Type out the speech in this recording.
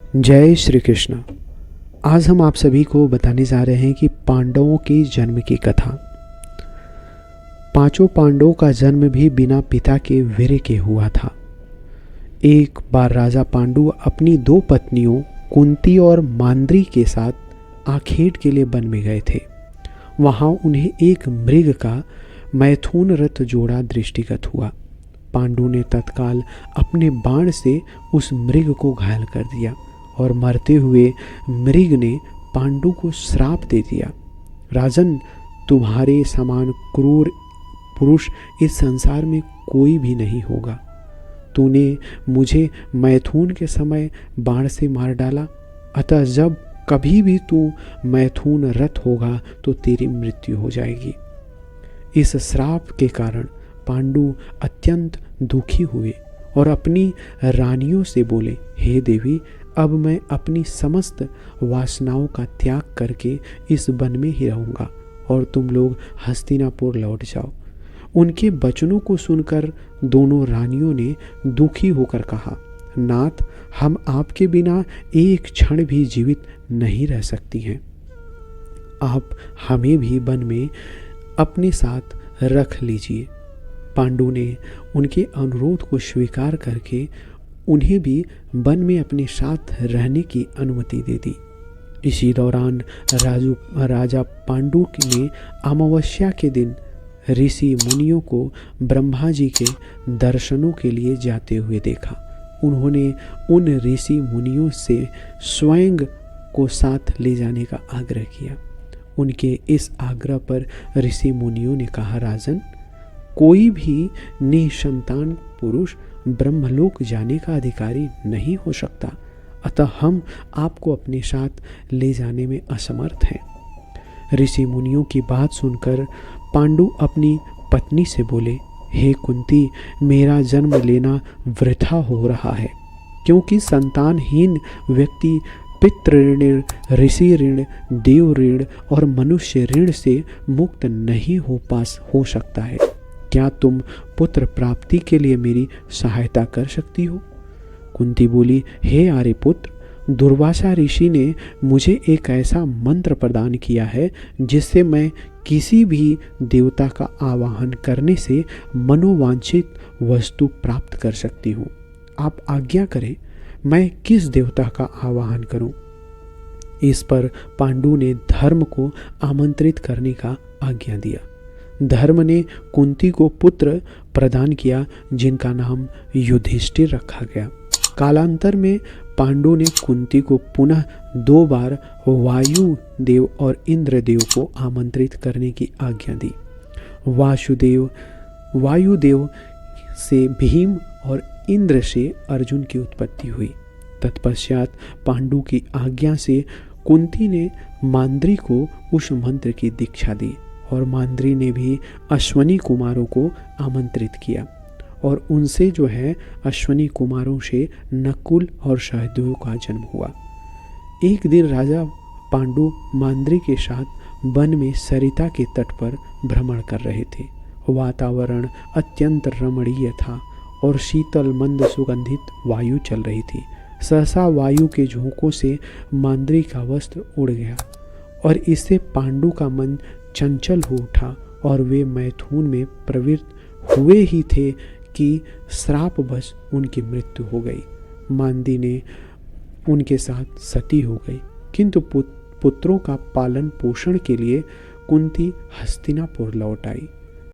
जय श्री कृष्ण। आज हम आप सभी को बताने जा रहे हैं कि पांडवों के जन्म की कथा। पांचों पांडवों का जन्म भी बिना पिता के वीर्य के हुआ था। एक बार राजा पांडु अपनी दो पत्नियों कुंती और मांद्री के साथ आखेट के लिए वन में गए थे। वहां उन्हें एक मृग का मैथुन रथ जोड़ा दृष्टिगत हुआ। पांडु ने तत्काल अपने बाण से उस मृग को घायल कर दिया और मरते हुए मृग ने पांडु को श्राप दे दिया, राजन, तुम्हारे समान क्रूर पुरुष इस संसार में कोई भी नहीं होगा। तूने मुझे मैथुन के समय बाण से मार डाला, अतः जब कभी भी तू मैथुन रथ होगा तो तेरी मृत्यु हो जाएगी। इस श्राप के कारण पांडु अत्यंत दुखी हुए और अपनी रानियों से बोले, हे देवी, अब मैं अपनी समस्त वासनाओं का त्याग करके इस वन में ही रहूँगा और तुम लोग हस्तिनापुर लौट जाओ। उनके वचनों को सुनकर दोनों रानियों ने दुखी होकर कहा, नाथ, हम आपके बिना एक क्षण भी जीवित नहीं रह सकती हैं। आप हमें भी वन में अपने साथ रख लीजिए। पांडु ने उनके अनुरोध को स्वीकार करके उन्हें भी वन में अपने साथ रहने की अनुमति दे दी। इसी दौरान राजा पांडु ने अमावस्या के दिन ऋषि मुनियों को ब्रह्मा जी के दर्शनों के लिए जाते हुए देखा। उन्होंने उन ऋषि मुनियों से स्वयं को साथ ले जाने का आग्रह किया। उनके इस आग्रह पर ऋषि मुनियों ने कहा, राजन, कोई भी निसंतान पुरुष ब्रह्मलोक जाने का अधिकारी नहीं हो सकता, अतः हम आपको अपने साथ ले जाने में असमर्थ हैं। ऋषि मुनियों की बात सुनकर पांडु अपनी पत्नी से बोले, हे कुंती, मेरा जन्म लेना वृथा हो रहा है, क्योंकि संतानहीन व्यक्ति पितृ ऋण, ऋषि ऋण, देव ऋण और मनुष्य ऋण से मुक्त नहीं हो सकता है। क्या तुम पुत्र प्राप्ति के लिए मेरी सहायता कर सकती हो? कुंती बोली, हे आर्यपुत्र, दुर्वासा ऋषि ने मुझे एक ऐसा मंत्र प्रदान किया है जिससे मैं किसी भी देवता का आवाहन करने से मनोवांछित वस्तु प्राप्त कर सकती हूँ। आप आज्ञा करें, मैं किस देवता का आवाहन करूं? इस पर पांडु ने धर्म को आमंत्रित करने का आज्ञा दिया। धर्म ने कुंती को पुत्र प्रदान किया जिनका नाम युधिष्ठिर रखा गया। कालांतर में पांडु ने कुंती को पुनः 2 बार वायु देव और इंद्र देव को आमंत्रित करने की आज्ञा दी। वायुदेव से भीम और इंद्र से अर्जुन की उत्पत्ति हुई। तत्पश्चात पांडु की आज्ञा से कुंती ने मांद्री को उस मंत्र की दीक्षा दी और मांद्री ने भी अश्वनी कुमारों को आमंत्रित किया और उनसे अश्वनी कुमारों से नकुल और सहदेव का जन्म हुआ। एक दिन राजा पांडु मांद्री के साथ वन में सरिता के तट पर भ्रमण कर रहे थे। वातावरण अत्यंत रमणीय था और शीतल मंद सुगंधित वायु चल रही थी। सहसा वायु के झोंकों से मांद्री का वस्त्र उड़ गया और इससे पांडु का मन चंचल हो उठा और वे मैथुन में प्रवृत्त हुए ही थे कि श्रापवश उनकी मृत्यु हो गई। मांद्री ने उनके साथ सती हो गई, किंतु पुत्रों का पालन पोषण के लिए कुंती हस्तिनापुर लौट आई।